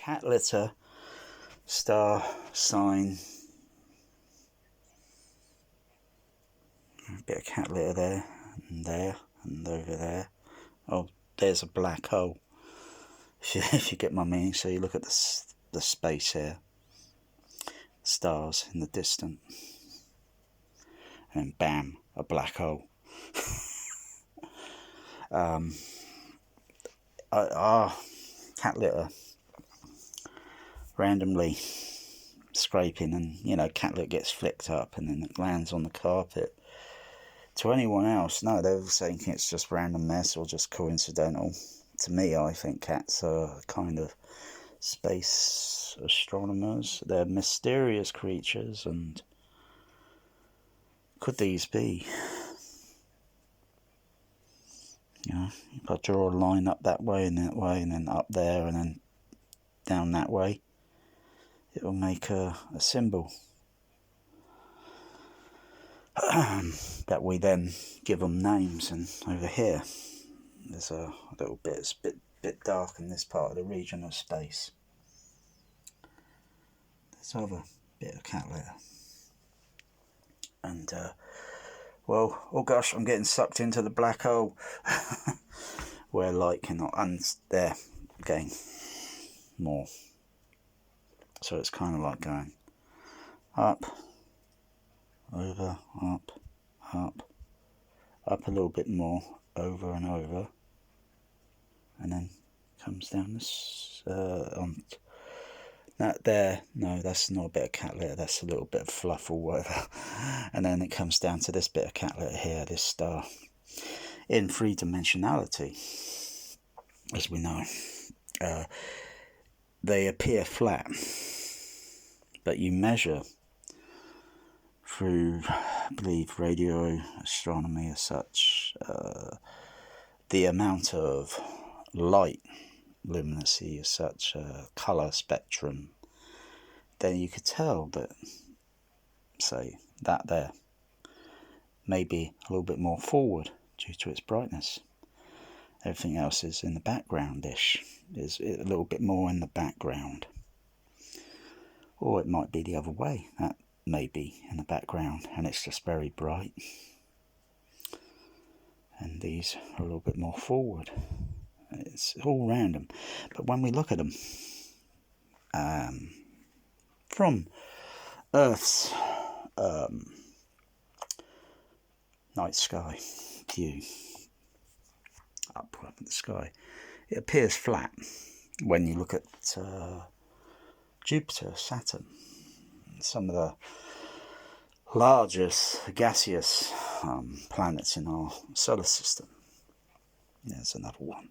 cat litter, star sign, a bit of cat litter there, and over there. Oh, there's a black hole, if you get my meaning. So you look at the space here, stars in the distance, and then bam, a black hole. Cat litter randomly scraping, and cat litter gets flicked up and then it lands on the carpet. To anyone else, no, they're saying it's just random mess or just coincidental. To me, I think cats are kind of space astronomers. They're mysterious creatures, and could these be? If I draw a line up that way and that way, and then up there, and then down that way, it will make a symbol that we then give them names. And over here, there's a little bit, it's a bit dark in this part of the region of space. There's another bit of cat litter. And, oh gosh, I'm getting sucked into the black hole where light cannot, and there, again, more. So it's kind of like going up, over, up, up a little bit more, over and over, and then comes down this, on that there. No, that's not a bit of cat litter, that's a little bit of fluff or whatever. And then it comes down to this bit of cat litter here, this star. In three-dimensionality, as we know, they appear flat, but you measure through, I believe, radio astronomy as such, the amount of light, luminosity as such, colour spectrum, then you could tell that, say, that there may be a little bit more forward due to its brightness. Everything else is in the background-ish, is a little bit more in the background. Or it might be the other way, that may be in the background and it's just very bright. And these are a little bit more forward. It's all random. But when we look at them from Earth's night sky view, up at the sky, it appears flat. When you look at Jupiter, Saturn, some of the largest gaseous planets in our solar system. There's another one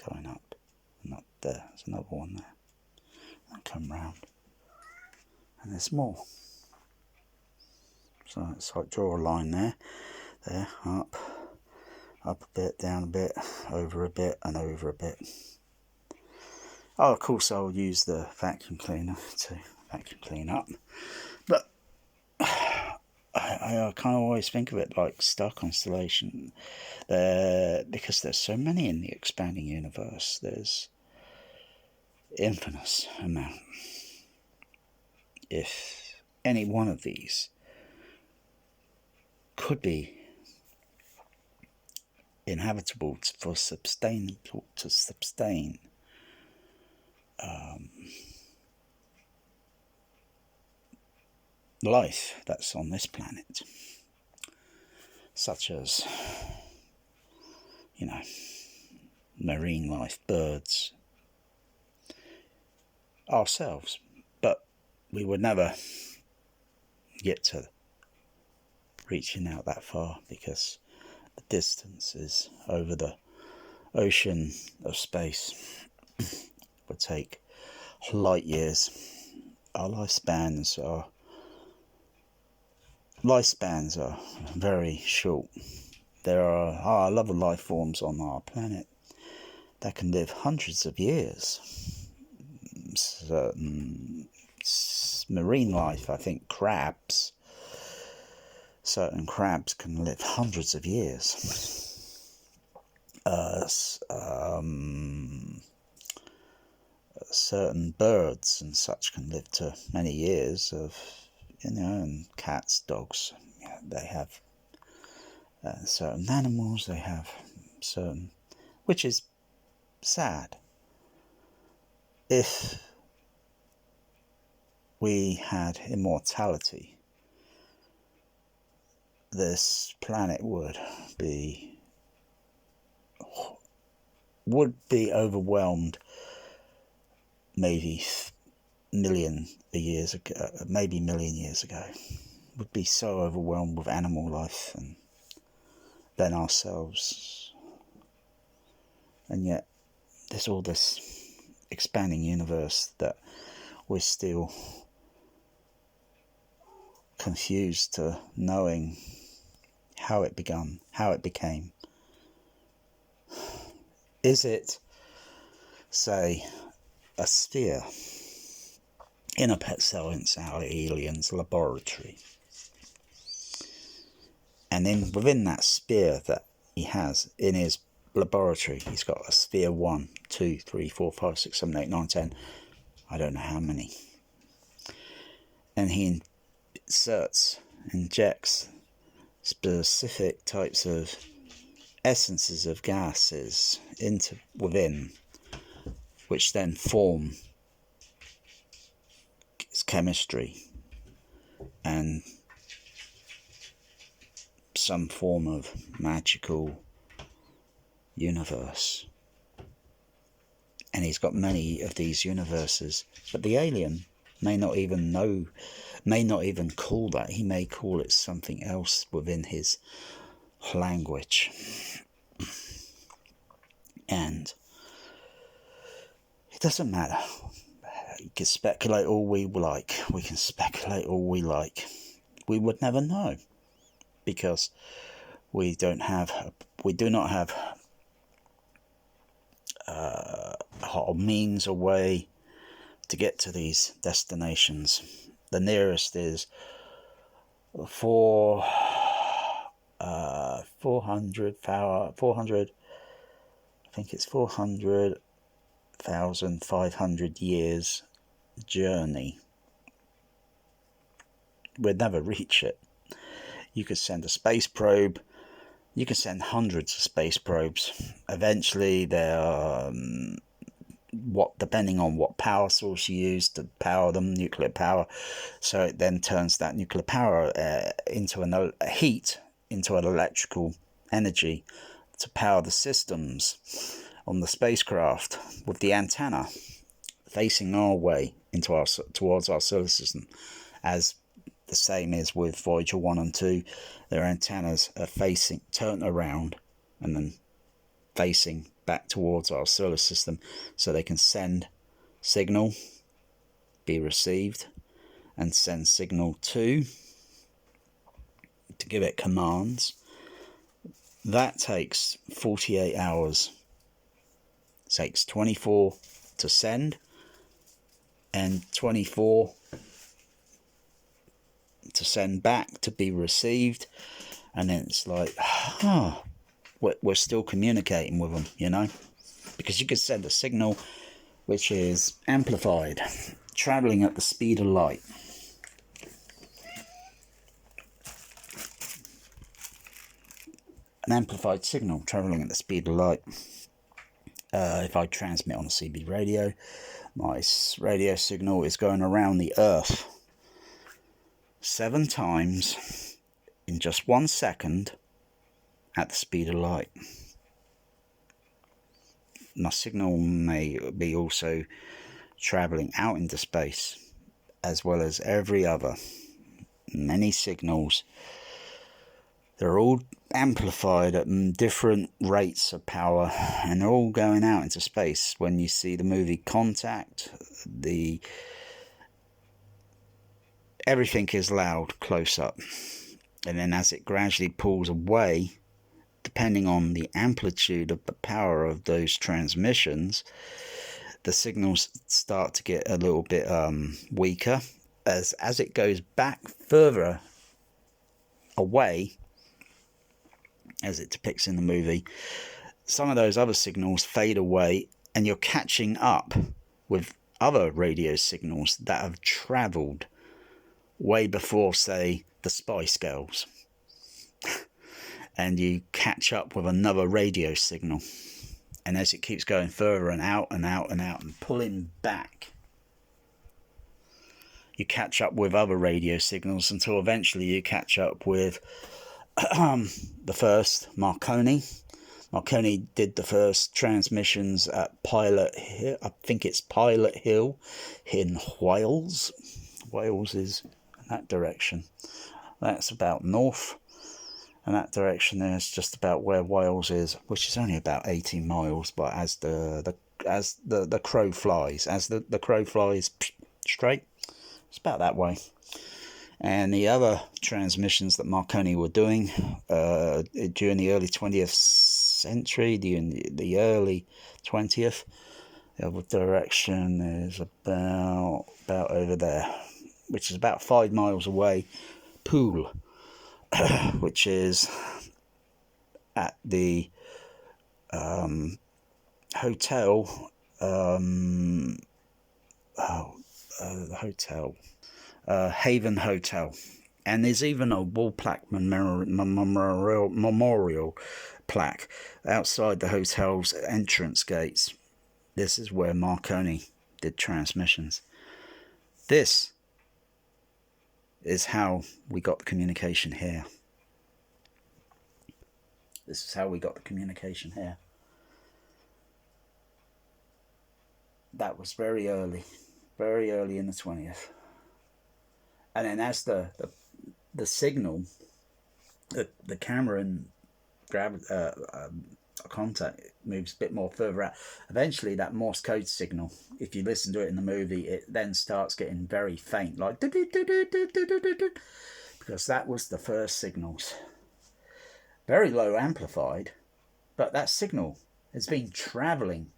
going up, and up there, there's another one there, and come round, and there's more. So it's like draw a line there, up a bit, down a bit, over a bit, and over a bit. Oh, of course, I'll use the vacuum cleaner to vacuum clean up, but I kind of always think of it like star constellation, because there's so many in the expanding universe. There's infinite amount. If any one of these could be inhabitable to sustain life that's on this planet, such as, marine life, birds, ourselves, but we would never get to reaching out that far because the distance is over the ocean of space. Would take light years. Our lifespans are very short. There are other life forms on our planet that can live hundreds of years. Certain marine life, I think certain crabs can live hundreds of years. certain birds and such can live to many years and cats, dogs, they have certain animals, they have certain, which is sad. If we had immortality, this planet would be overwhelmed maybe million years ago, would be so overwhelmed with animal life and then ourselves. And yet there's all this expanding universe that we're still confused to knowing how it began, how it became. Is it, say, a sphere in a Pet Science Aliens laboratory? And then within that sphere that he has in his laboratory, he's got a sphere 1, 2, 3, 4, 5, 6, 7, 8, 9, 10. I don't know how many. And he injects specific types of essences of gases within, which then form its chemistry and some form of magical universe. And he's got many of these universes, but the alien may not even call that. He may call it something else within his language. And it doesn't matter. You can speculate all we like. We can speculate all we like. We would never know, because we do not have a means or way to get to these destinations. The nearest is 400,500 years journey. We'd never reach it. You could send a space probe. You can send hundreds of space probes. Eventually, depending on what power source you use to power them, nuclear power. So it then turns that nuclear power into an electrical energy to power the systems on the spacecraft, with the antenna facing our way towards our solar system, as the same is with Voyager 1 and 2. Their antennas are turned around and then facing back towards our solar system, so they can send signal, be received, and send signal to give it commands. That takes 48 hours. It takes 24 to send and 24 to send back to be received. And then it's like, we're still communicating with them, because you could send a signal which is amplified, traveling at the speed of light. An amplified signal traveling at the speed of light. If I transmit on a CB radio, my radio signal is going around the Earth 7 times in just 1 second at the speed of light. My signal may be also traveling out into space, as well as many signals. They're all amplified at different rates of power, and they're all going out into space. When you see the movie Contact, everything is loud close up, and then as it gradually pulls away, depending on the amplitude of the power of those transmissions, the signals start to get a little bit weaker. As it goes back further away, as it depicts in the movie, some of those other signals fade away, and you're catching up with other radio signals that have travelled way before, say, the Spice Girls. And you catch up with another radio signal. And as it keeps going further and out and out and out and pulling back, you catch up with other radio signals until eventually you catch up with the first Marconi. Marconi did the first transmissions at Pilot Hill. I think it's Pilot Hill in Wales. Wales is in that direction. That's about north. And that direction there is just about where Wales is, which is only about 18 miles. But as the crow flies, straight, it's about that way. And the other transmissions that Marconi were doing during the early 20th century, the early 20th, the other direction is about over there, which is about 5 miles away. Poole, which is at the hotel, Haven Hotel. And there's even a wall plaque memorial plaque outside the hotel's entrance gates. This is where Marconi did transmissions. This is how we got the communication here. That was very early in the 20th. And then as the signal, the camera and contact moves a bit more further out, eventually that Morse code signal, if you listen to it in the movie, it then starts getting very faint, like because that was the first signals. Very low amplified, but that signal has been travelling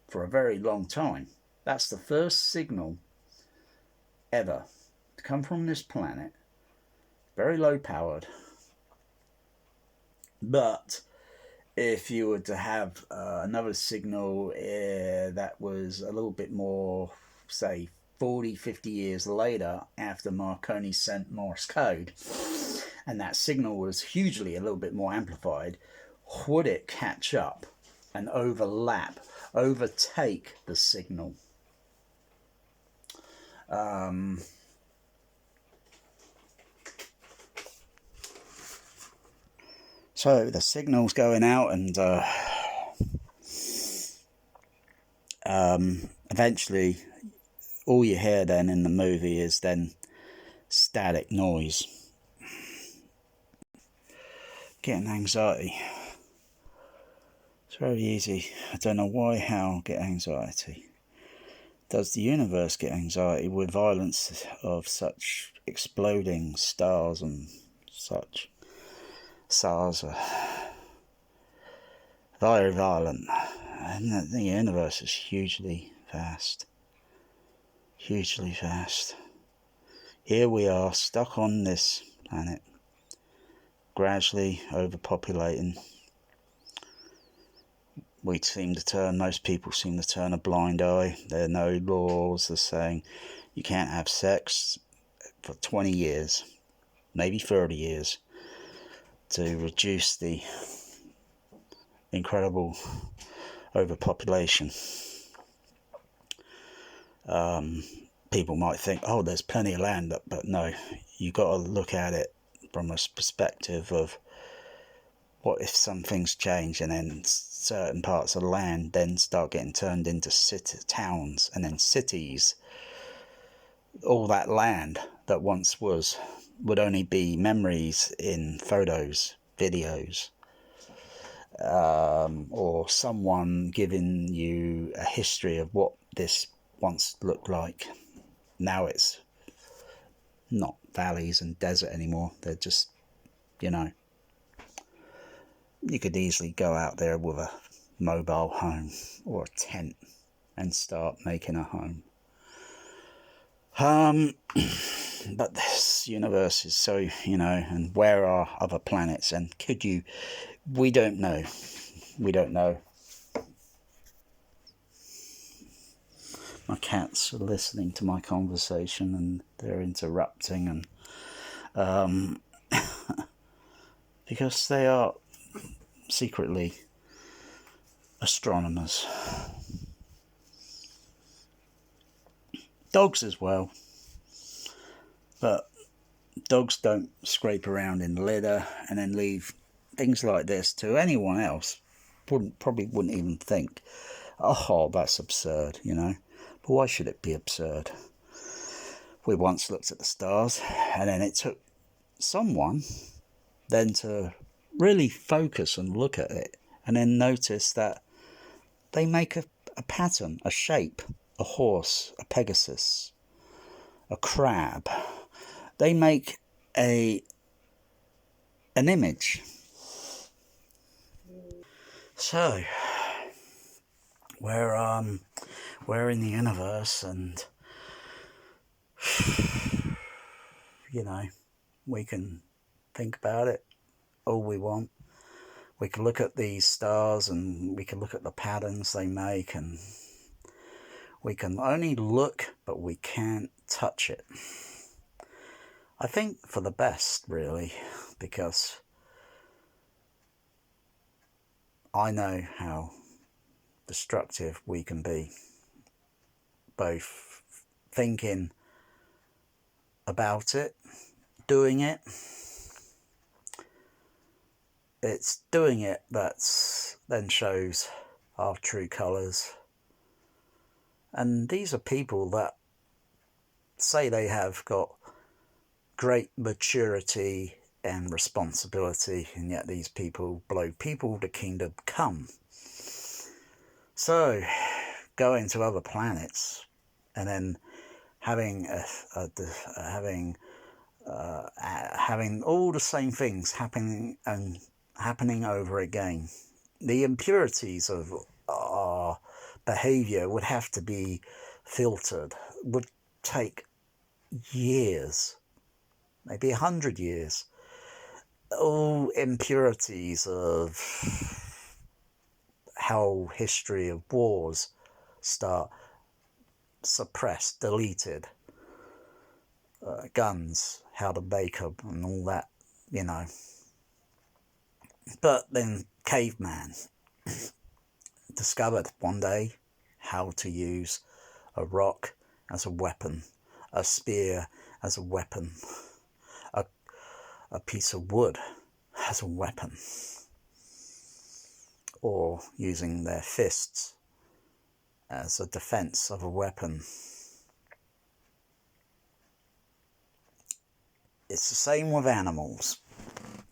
for a very long time. That's the first signal ever to come from this planet. Very low powered. But if you were to have another signal that was a little bit more, say, 40, 50 years later, after Marconi sent Morse code, and that signal was hugely a little bit more amplified, would it catch up and overtake the signal? So the signal's going out, and eventually all you hear then in the movie is then static noise. Getting anxiety. It's very easy. I don't know why, how get anxiety. Does the universe get anxiety with violence of such exploding stars and such? Stars are very violent, and the universe is hugely vast. Here we are, stuck on this planet, gradually overpopulating. Most people seem to turn a blind eye. There are no laws that are saying you can't have sex for 20 years, maybe 30 years, to reduce the incredible overpopulation. People might think, oh, there's plenty of land, but no, you got to look at it from a perspective of what if some things change and then certain parts of land then start getting turned into towns and then cities. All that land that once would only be memories in photos, videos, or someone giving you a history of what this once looked like. Now it's not valleys and desert anymore. They're just, you could easily go out there with a mobile home or a tent and start making a home. But this universe is so, and where are other planets? And we don't know. my cats are listening to my conversation and they're interrupting, and because they are secretly astronomers. Dogs as well, but dogs don't scrape around in litter and then leave things like this to anyone else. Probably wouldn't even think, oh, that's absurd, you know. But why should it be absurd? We once looked at the stars, and then it took someone then to really focus and look at it, and then notice that they make a pattern, a shape, a horse, a Pegasus, a crab. They make an image. So we're in the universe, and you know, we can think about it all we want. We can look at these stars and we can look at the patterns they make, and we can only look, but we can't touch it. I think for the best, really, because I know how destructive we can be, both thinking about it, doing it. It's doing it that then shows our true colours. And these are people that say they have got great maturity and responsibility, and yet these people blow people to kingdom come. So, going to other planets and then having having all the same things happening over again. The impurities of our behaviour would have to be filtered. Would take years, maybe 100 years. All impurities of how history of wars start, suppressed, deleted, guns, how to make them and all that, you know. But then caveman discovered one day how to use a rock as a weapon, a spear as a weapon, a piece of wood as a weapon, or using their fists as a defense of a weapon. It's the same with animals.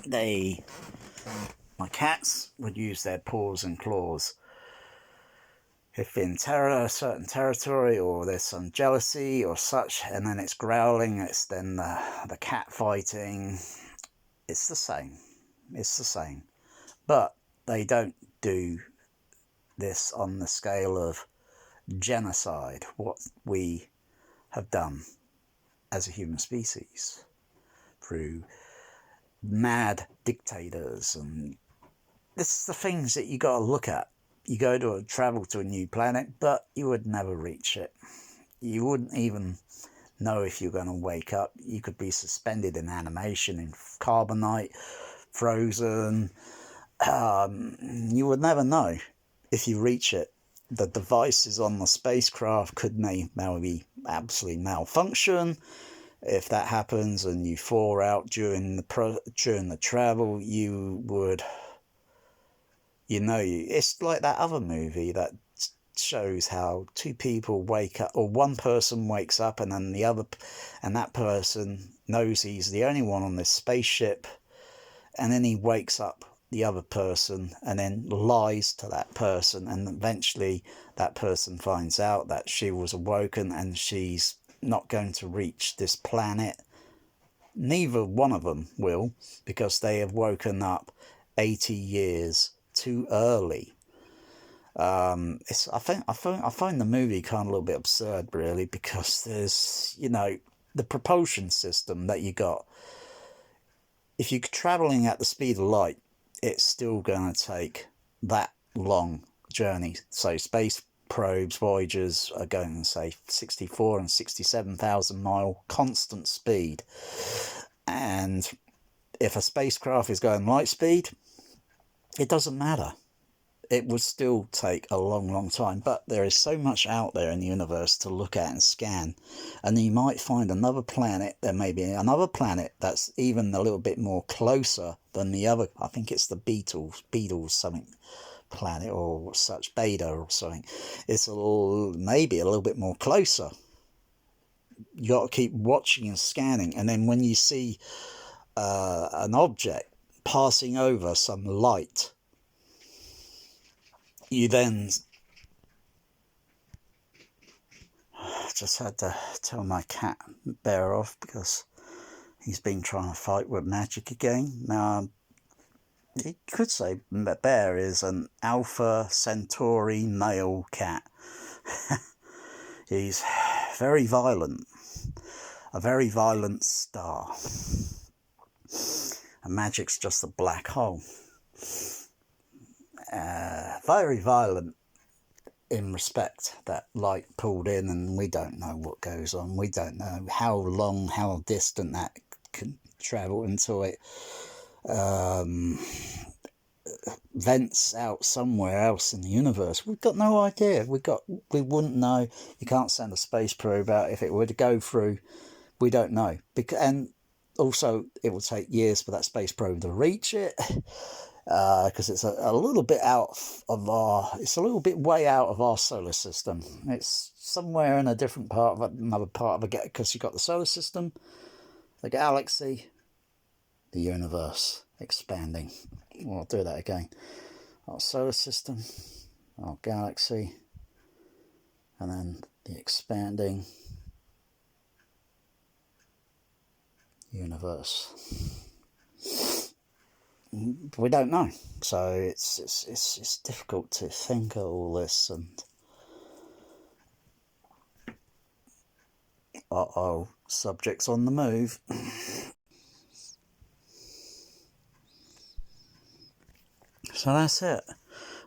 My cats would use their paws and claws. If in a certain territory, or there's some jealousy or such, and then it's growling, it's then the cat fighting. It's the same. It's the same. But they don't do this on the scale of genocide, what we have done as a human species through mad dictators. And this is the things that you got to look at. You go to travel to a new planet, but you would never reach it. You wouldn't even know if you're going to wake up. You could be suspended in animation, in carbonite, frozen. You would never know if you reach it. The devices on the spacecraft could maybe absolutely malfunction. If that happens and you fall out during the travel, you would, it's like that other movie that shows how two people wake up, or one person wakes up and then that person knows he's the only one on this spaceship, and then he wakes up the other person and then lies to that person, and eventually that person finds out that she was awoken and she's not going to reach this planet. Neither one of them will, because they have woken up 80 years too early. I find the movie kind of a little bit absurd, really, because there's, the propulsion system that you got. If you're traveling at the speed of light, it's still going to take that long journey. So space probes, Voyagers, are going, say, 64 and 67,000 mile constant speed. And if a spacecraft is going light speed, it doesn't matter. It would still take a long, long time. But there is so much out there in the universe to look at and scan. And you might find another planet. There may be another planet that's even a little bit more closer than the other. I think it's the Beetles something planet or such, Beta or something. It's maybe a little bit more closer. You got to keep watching and scanning. And then when you see an object passing over some light, you then just had to tell my cat Bear off because he's been trying to fight with magic again. Now, you could say Bear is an Alpha Centauri male cat. He's very violent, a very violent star. And magic's just a black hole. Very violent in respect that light pulled in, and we don't know what goes on. We don't know how long, how distant that can travel until it vents out somewhere else in the universe. We've got no idea. We wouldn't know. You can't send a space probe out if it were to go through. We don't know. And also, it will take years for that space probe to reach it. Because it's a little bit it's a little bit way out of our solar system. It's somewhere in a different part of another part of because you've got the solar system, the galaxy, the universe expanding. Well, I'll do that again. Our solar system, our galaxy, and then the expanding universe. We don't know, so it's difficult to think of all this. And subjects on the move. So that's it.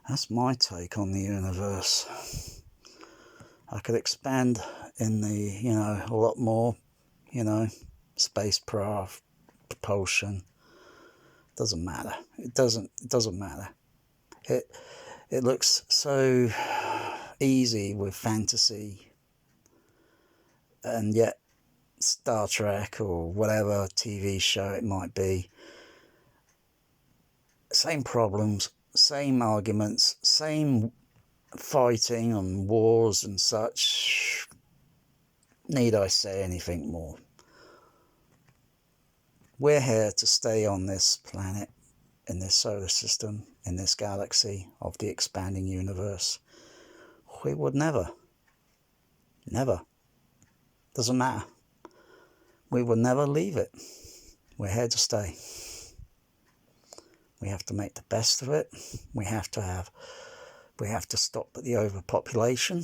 That's my take on the universe. I could expand in the a lot more, spacecraft, propulsion. Doesn't matter. It doesn't matter. It looks so easy with fantasy, and yet Star Trek or whatever TV show it might be, same problems, same arguments, same fighting and wars and such. Need I say anything more? We're here to stay on this planet, in this solar system, in this galaxy of the expanding universe. We would never, doesn't matter. We would never leave it. We're here to stay. We have to make the best of it. We have to stop the overpopulation.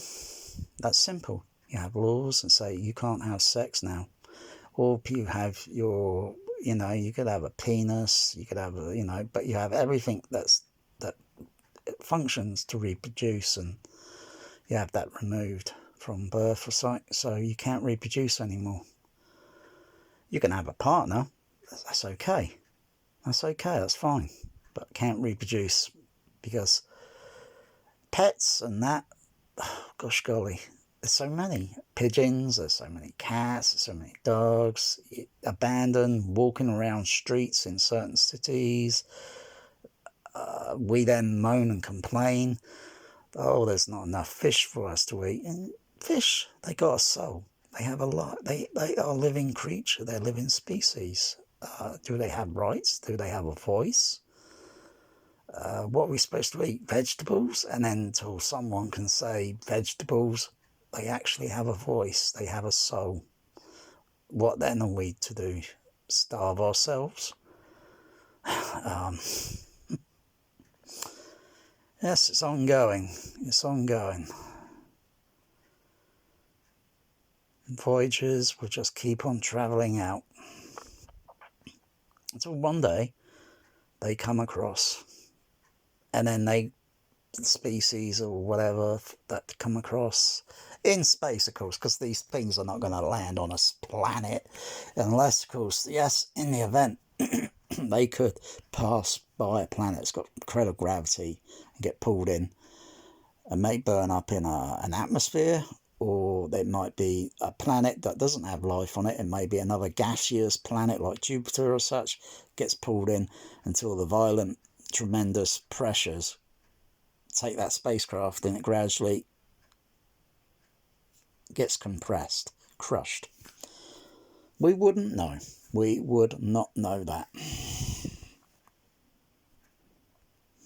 That's simple. You have laws that say you can't have sex now. Or you have your, you could have a penis, you could have but you have everything that functions to reproduce, and you have that removed from birth or sight, so you can't reproduce anymore. You can have a partner, that's okay. That's fine. But can't reproduce because pets and that, gosh golly, there's so many pigeons, there's so many cats, there's so many dogs, abandoned, walking around streets in certain cities. We then moan and complain, oh, there's not enough fish for us to eat. And fish, they got a soul. They have a lot. They are a living creature. They're living species. Do they have rights? Do they have a voice? What are we supposed to eat? Vegetables? And then until someone can say vegetables, they actually have a voice. They have a soul. What then are we to do? Starve ourselves? Yes, it's ongoing. It's ongoing. Voyagers will just keep on travelling out until one day they come across, and then they species or whatever that come across in space, of course, because these things are not going to land on a planet unless, of course, yes, in the event they could pass by a planet that's got incredible gravity and get pulled in and may burn up in an atmosphere, or there might be a planet that doesn't have life on it. It may be another gaseous planet like Jupiter or such, gets pulled in until the violent, tremendous pressures take that spacecraft and it gradually gets crushed. We wouldn't know. We would not know that.